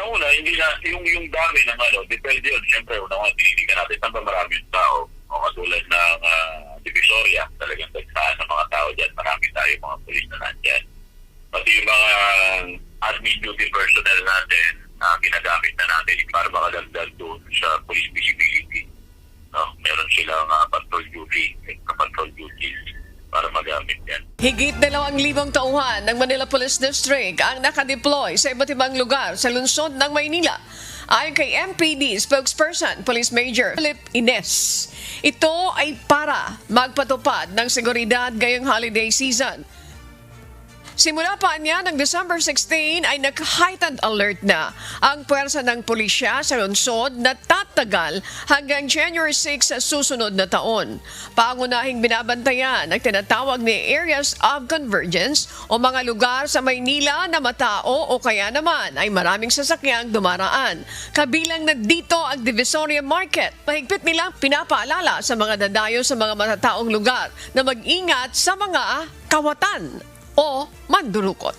Unang-una, hindi na, yung dami ng depende yun. Siyempre, unang-una, tinitigan natin saan ba marami yung tao. O katulad ng Divisoria, talagang dagsaan ng mga tao dyan. Marami tayo mga pulis na nandyan. Pati yung mga admin duty personnel natin na ginagamit na natin para makadagdag doon sa police visibility. No? Meron silang patrol duty, patrol duties para magamit yan. Higit 2,000 tauhan ng Manila Police District ang nakadeploy sa iba't ibang lugar sa lungsod ng Maynila. Ayon kay MPD spokesperson, Police Major Philip Ines, ito ay para magpatupad ng seguridad ngayong holiday season. Simula pa niya ng December 16 ay nag-heightened alert na ang puwersa ng pulisya sa lungsod na tatagal hanggang January 6 sa susunod na taon. Pangunahing binabantayan ang tinatawag ni Areas of Convergence o mga lugar sa Maynila na matao o kaya naman ay maraming sasakyang dumaraan. Kabilang na dito ang Divisoria Market. Mahigpit nilang pinapaalala sa mga dadayo sa mga matataong lugar na mag-ingat sa mga kawatan o mandurukot.